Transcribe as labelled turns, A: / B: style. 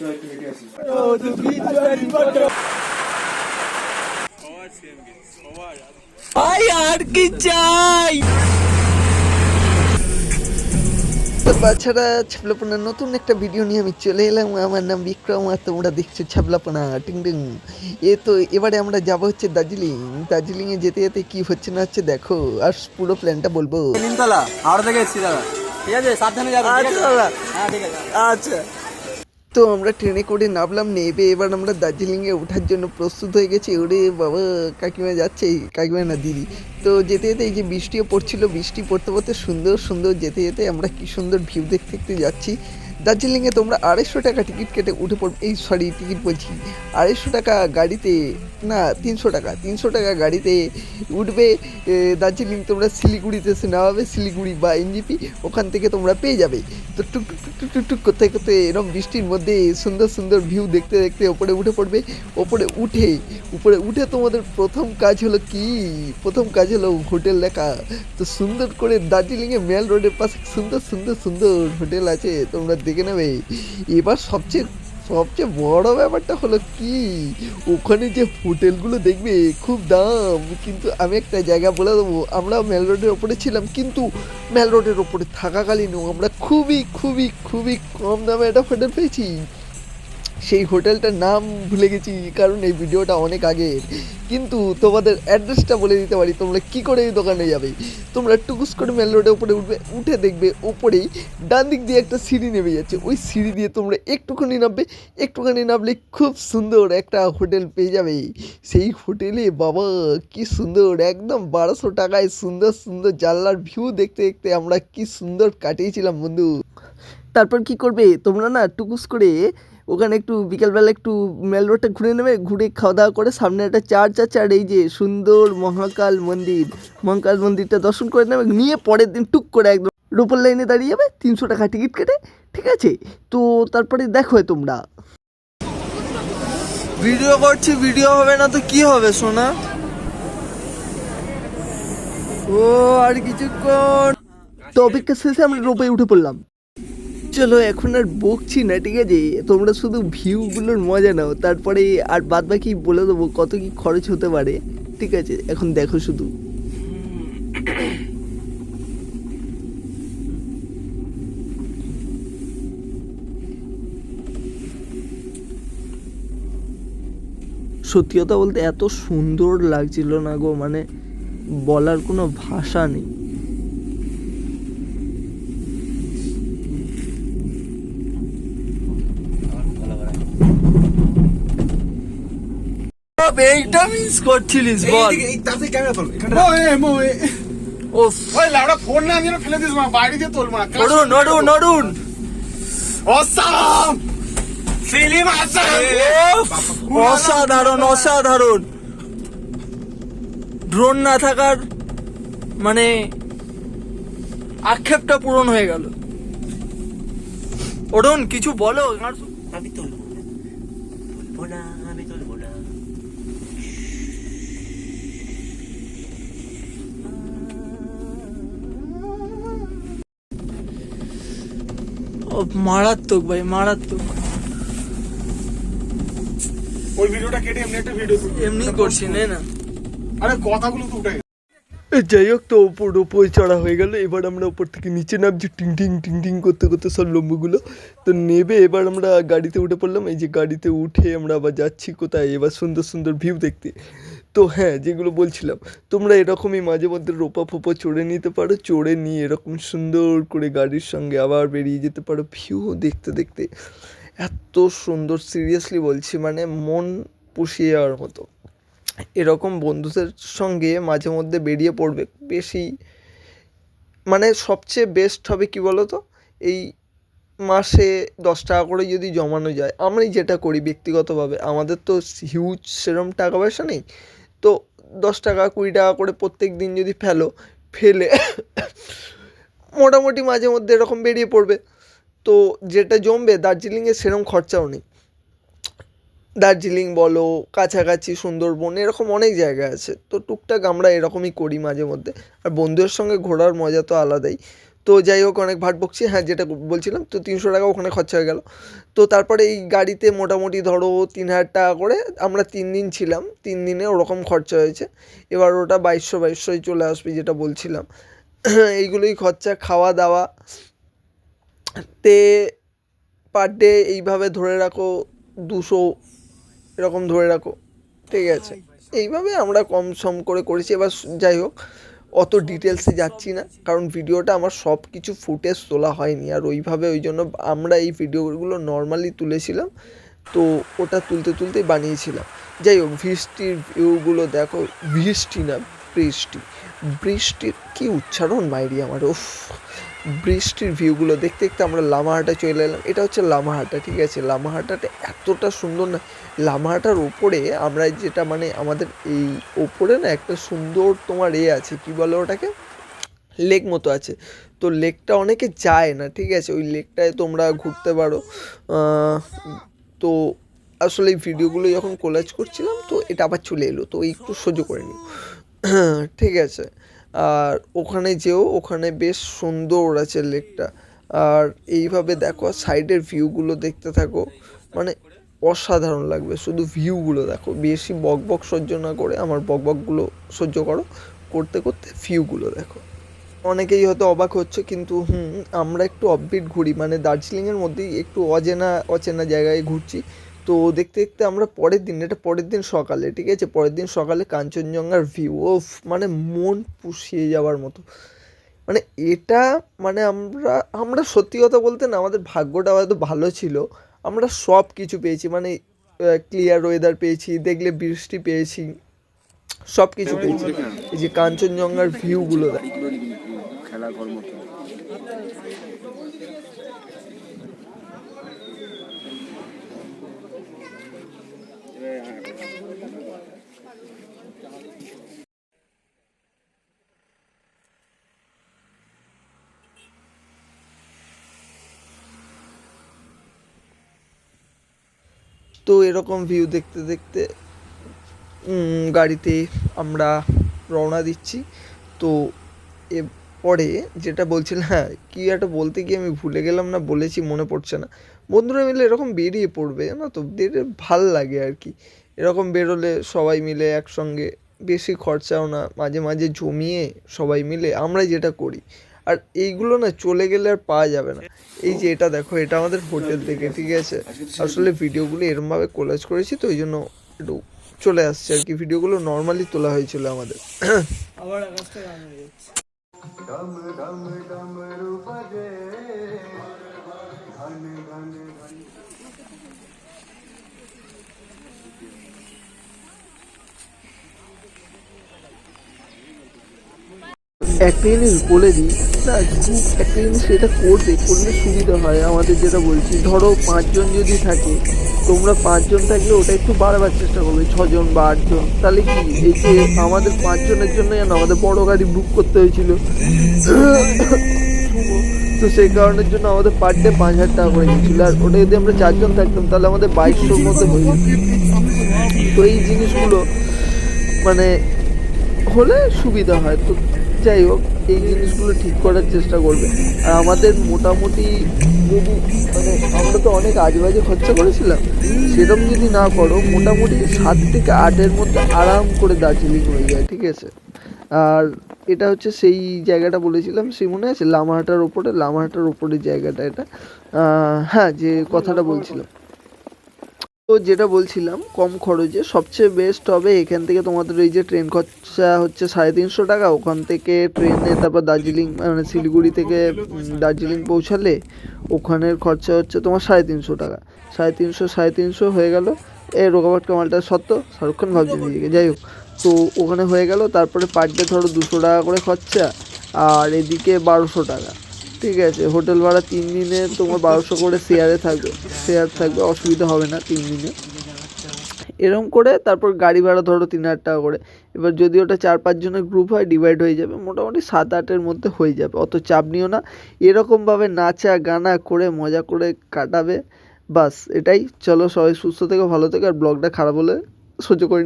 A: আর কি চাই। বাচ্চারা ছাবলাপনা নতুন একটা ভিডিও নিয়ে আমি চলে এলাম। আমার নাম বিক্রম আর তোমরা দেখছো ছাবলাপনা টিং টিং। তো এবারে আমরা যাবো হচ্ছে দার্জিলিংয়ে যেতে যেতে কি হচ্ছে না হচ্ছে দেখো, আর পুরো প্ল্যানটা বলবো।
B: নিমতলা হাওড়া থেকে এসেছি দাদা, ঠিক আছে সাবধানে যাবেন।
A: আচ্ছা দাদা,
B: হ্যাঁ ঠিক আছে
A: আচ্ছা। তো আমরা ট্রেনে করে নামলাম, নেবে এবার আমরা দার্জিলিংয়ে ওঠার জন্য প্রস্তুত হয়ে গেছি। ওরে বাবা, কাকিমা যাচ্ছে, কাকিমা না দিদি। তো যেতে যেতে এই যে বৃষ্টিও পড়ছিল, বৃষ্টি পড়তে পড়তে সুন্দর সুন্দর যেতে যেতে আমরা কি সুন্দর ভিউ দেখতে দেখতে যাচ্ছি। দার্জিলিংয়ে তোমরা 250 টাকা টিকিট কেটে উঠে পড়বে, এই সরি টিকিট বলছি, 250 টাকা গাড়িতে, না 300 টাকা গাড়িতে উঠবে। দার্জিলিং তোমরা শিলিগুড়িতে এসে নামাবে, শিলিগুড়ি বা এনজিপি, ওখান থেকে তোমরা পেয়ে যাবে। তো টুক টুক টুক টুক টুক টুক করতে করতে এরকম বৃষ্টির মধ্যে সুন্দর সুন্দর ভিউ দেখতে দেখতে ওপরে উঠে পড়বে। উপরে উঠে তোমাদের প্রথম কাজ হলো হোটেল দেখা। তো সুন্দর করে দার্জিলিংয়ে মেল রোডের পাশে সুন্দর সুন্দর সুন্দর হোটেল আছে, তোমরা দেখে নেবে। এবার সবচেয়ে বড় ব্যাপারটা হলো কি, ওখানে যে হোটেলগুলো দেখবে খুব দাম, কিন্তু আমি একটা জায়গা বলে দেবো, আমরা মেল রোডের ওপরে ছিলাম, কিন্তু মেল রোডের ওপরে থাকাকালীনও আমরা খুবই খুবই খুবই কম দামে একটা হোটেল পেয়েছি। সেই হোটেলটার নাম ভুলে গেছি, কারণ এই ভিডিওটা অনেক আগের, কিন্তু তোমাদের অ্যাড্রেসটা বলে দিতে পারি। তোমরা কি করে এই দোকানে যাবে, তোমরা টুকুস করে মেল রোডের উপরে উঠে দেখবে ওপরেই ডান দিক দিয়ে একটা সিঁড়ি নেমে যাচ্ছে, ওই সিঁড়ি দিয়ে তোমরা একটুখানি নামলে খুব সুন্দর একটা হোটেল পেয়ে যাবে। সেই হোটেলে বাবা কি সুন্দর, একদম 1200 টাকায় সুন্দর সুন্দর জানলার ভিউ দেখতে দেখতে আমরা কি সুন্দর কাটিয়েছিলাম বন্ধু। তারপর কি করবে তোমরা না, টুকুস করে ওখানে একটু বিকেলবেলা একটু মেল রোডটা ঘুরে নেবে, ঘুরে খাওয়া দাওয়া করে সামনে একটা চার্চ আছে, আর এই যে সুন্দর মহাকাল মন্দিরটা দর্শন করে নেবে, নিয়ে পরের দিন টুক করে একদম রূপর লাইনে দাঁড়িয়ে যাবে 300 টাকা টিকিট কেটে, ঠিক আছে। তো তারপরে দেখো তোমরা, ভিডিও করছি, ভিডিও হবে না তো কি হবে সোনা। ও আর কিছুক্ষণ, তো অপেক্ষা শেষে আমরা রোপে উঠে পড়লাম। চলো এখন আর বকছি না, ঠিক আছে, তোমরা শুধু ভিউগুলোর মজা নাও, তারপরে আর বাদ বাকি বলে দেবো কত কি খরচ হতে পারে, ঠিক আছে। এখন দেখো শুধু, সত্যি কথা বলতে এত সুন্দর লাগছিল না গো, মানে বলার কোনো ভাষা নেই। এইটা মিস করছিলিস বল,
C: ফোন না দিয়ে ফেলে দিস, বাইরে দিয়ে তোল মা।
A: নড়ুন অসাধারণ। ড্রোন না থাকার মানে আক্ষেপটা পূরণ হয়ে গেল। অরুণ কিছু বলো।
B: আমি তুলবো না।
A: মারাত্মক ভাই, মারাত্মক।
C: ওই ভিডিওটা কেটে এমনি একটা ভিডিও
A: এমনি করছি না,
C: আরে কথাগুলো তো উঠে।
A: যাই হোক, তো উপরে চড়া হয়ে গেল। এবার আমরা উপর থেকে নিচে নামছি, টিং টিং করতে করতে সব লম্বুগুলো তো নেবে। এবার আমরা গাড়িতে উঠে পড়লাম, এই যে গাড়িতে উঠে আমরা আবার যাচ্ছি কোথায়, এবার সুন্দর সুন্দর ভিউ দেখতে। তো হ্যাঁ, যেগুলো বলছিলাম, তোমরা এরকমই মাঝে মধ্যে রোপা ফোপা চড়ে নিতে পারো, চড়ে নিয়ে এরকম সুন্দর করে গাড়ির সঙ্গে আবার বেরিয়ে যেতে পারো ভিউ দেখতে দেখতে। এত সুন্দর, সিরিয়াসলি বলছি, মানে মন পুষিয়ে যাওয়ার মতো। এরকম বন্ধুদের সঙ্গে মাঝে মধ্যে বেরিয়ে পড়বে বেশি, মানে সবচেয়ে বেস্ট হবে কি বলো তো, এই মাসে 10 টাকা করে যদি জমানো যায়। আমি যেটা করি ব্যক্তিগতভাবে, আমাদের তো হিউজ সেরকম টাকা পয়সা নেই, তো 10 টাকা 20 টাকা করে প্রত্যেক দিন যদি ফেলে মোটামুটি মাঝে মধ্যে এরকম বেরিয়ে পড়বে, তো যেটা জমবে। দার্জিলিংয়ে সেরকম খরচাও নেই, দার্জিলিং বলো, কাছাকাছি সুন্দরবন, এরকম অনেক জায়গা আছে। তো টুকটাক আমরা এরকমই করি মাঝে মধ্যে, আর বন্ধুদের সঙ্গে ঘোরার মজা তো আলাদাই। তো যাই হোক অনেক ভাট বকছি, হ্যাঁ যেটা বলছিলাম, তো 300 টাকা ওখানে খরচা হয়ে গেল। তো তারপরে এই গাড়িতে মোটামুটি ধরো 3,000 টাকা করে, আমরা 3 দিন ছিলাম, 3 দিনে ওরকম খরচা হয়েছে। এবার ওটা 2200 চলে আসবে যেটা বলছিলাম। এইগুলোই খরচা, খাওয়া দাওয়া তে পার ডে এইভাবে ধরে রাখো 200, এরকম ধরে রাখো, ঠিক আছে। এইভাবে আমরা কম সম করে করেছি। এবার যাই হোক অত ডিটেলসে যাচ্ছি না, কারণ ভিডিওটা আমার সব কিছু ফুটেজ তোলা হয়নি, আর ওইভাবে ওই জন্য আমরা এই ভিডিওগুলো নর্মালি তুলেছিলাম, তো ওটা তুলতেই বানিয়েছিলাম। যাই হোক বৃষ্টির ভিউগুলো দেখো, বৃষ্টি না বৃষ্টি, বৃষ্টির কী উচ্চারণ মাইরি আমার, উফ। বৃষ্টির ভিউগুলো দেখতে দেখতে আমরা লামাহাটা চলে এলাম। এটা হচ্ছে লামাহাটা, ঠিক আছে। লামাহাটাটা এতটা সুন্দর না, লামাহাটার ওপরে আমরা যেটা মানে আমাদের এই ওপরে না একটা সুন্দর তোমার আছে, কি বলে ওটাকে, লেক মতো আছে। তো লেকটা অনেকে যায় না, ঠিক আছে, ওই লেকটায় তোমরা ঘুরতে পারো। তো আসলে এই ভিডিওগুলো যখন কোলাজ করছিলাম তো এটা আবার চলে এলো, তো একটু সহ্য করে নিও, ঠিক আছে। আর ওখানে যেও, ওখানে বেশ সুন্দর আছে লেকটা। আর এইভাবে দেখো সাইডের ভিউগুলো দেখতে থাকো, মানে অসাধারণ লাগবে। শুধু ভিউগুলো দেখো, বেশি বক সহ্য না করে আমার বকগুলো সহ্য করো, করতে করতে ভিউগুলো দেখো। অনেকেই হয়তো অবাক হচ্ছে, কিন্তু আমরা একটু অফবিট ঘুরি, মানে দার্জিলিংয়ের মধ্যেই একটু অচেনা জায়গায় ঘুরছি। তো দেখতে দেখতে আমরা পরের দিন সকালে, ঠিক আছে, পরের দিন সকালে কাঞ্চনজঙ্ঘার ভিউ, ওফ, মানে মন পুষিয়ে যাওয়ার মতো। মানে এটা মানে আমরা সত্যি কথা বলতে না, আমাদের ভাগ্যটা হয়তো ভালো ছিল, আমরা সব কিছু পেয়েছি, মানে ক্লিয়ার ওয়েদার পেয়েছি, দেখলে বৃষ্টি পেয়েছি, সব কিছু পেয়েছি। এই যে কাঞ্চনজঙ্ঘার ভিউগুলো দেখ। তো এরকম ভিউ দেখতে দেখতে গাড়িতে আমরা রওনা দিচ্ছি। তো এরপরে যেটা বলছিলাম, হ্যাঁ কী একটা বলতে গিয়ে আমি ভুলে গেলাম, না বলেছি মনে পড়ছে না। বন্ধুরা মিলে এরকম বেরিয়ে পড়বে না তো, ভাল লাগে আর কি, এরকম বেরোলে সবাই মিলে একসঙ্গে, বেশি খরচাও না, মাঝে মাঝে জমিয়ে সবাই মিলে আমরা যেটা করি। আর এইগুলো না চলে গেলে আর পাওয়া যাবে না। এই যে এটা দেখো, এটা আমাদের হোটেল থেকে, ঠিক আছে। আসলে ভিডিওগুলো এরমভাবে কোলাজ করেছি তো ওই জন্য একটু চলে আসছে আর কি, ভিডিওগুলো নর্মালি তোলা হয়েছিল আমাদের।
B: আবার আকাশটা গান হয়ে যাচ্ছে।
A: একটা জিনিস বলে দিই না, গ্রুপ একটা জিনিস এটা করলে সুবিধা হয় আমাদের, যেটা বলছি ধরো 5 জন যদি থাকে, তোমরা 5 জন থাকলে ওটা একটু বাড়াবার চেষ্টা করবে, 6 জন বা 8 জন, তাহলে কি এই যে আমাদের 5 জনের জন্য যেন আমাদের বড় গাড়ি বুক করতে হয়েছিল, তো সেই কারণের জন্য আমাদের পার ডে 5,000 টাকা করে নিয়েছিল। আর ওটা যদি আমরা 4 জন থাকতাম তাহলে আমাদের 2200-র মধ্যে হয়ে যেত। তো এই জিনিসগুলো মানে হলে সুবিধা হয়। তো যাই হোক এই জিনিসগুলো ঠিক করার চেষ্টা করবে। আর আমাদের মোটামুটি যদি মানে আমরা তো অনেক আজেবাজে খরচা করেছিলাম, সেরকম যদি না করো মোটামুটি 7 থেকে 8-এর মধ্যে আরাম করে দার্জিলিং হয়ে যায়, ঠিক আছে। আর এটা হচ্ছে সেই জায়গাটা বলেছিলাম, সেই মনে আছে লামাহাটার ওপরে জায়গাটা এটা, হ্যাঁ যে কথাটা বলছিলাম। তো যেটা বলছিলাম কম খরচে সবচেয়ে বেস্ট হবে এখান থেকে তোমাদের এই যে ট্রেন খরচা হচ্ছে 350 টাকা, ওখান থেকে ট্রেনে তারপর দার্জিলিং মানে শিলিগুড়ি থেকে দার্জিলিং পৌঁছালে ওখানের খরচা হচ্ছে তোমার 350 টাকা, 350 হয়ে গেল। রোগাবাট কামালটা সত্য শাহরুখ খান ভাবছে নিজেকে, যাই হোক। তো ওখানে হয়ে গেল, তারপরে পার ডে ধরো 200 টাকা করে খরচা, আর এদিকে 1200 টাকা, ঠিক আছে। হোটেল ভাড়া 3 দিনে তোমার 1200 করে শেয়ার থাকবে, অসুবিধা হবে না 3 দিনে। এরকম করে তারপর গাড়ি ভাড়া ধরো 3,000 টাকা করে। এবার যদি ওটা 4-5 জনের গ্রুপ হয় ডিভাইড হয়ে যাবে, মোটামুটি 7-8-এর মধ্যে হয়ে যাবে, অত চাপ নিও না। এরকমভাবে নাচা গানা করে মজা করে কাটাবে, বাস এটাই। চলো সবাই সুস্থ থেকো, ভালো থেকো, আর ব্লগটা খারাপ হলে সহ্য করে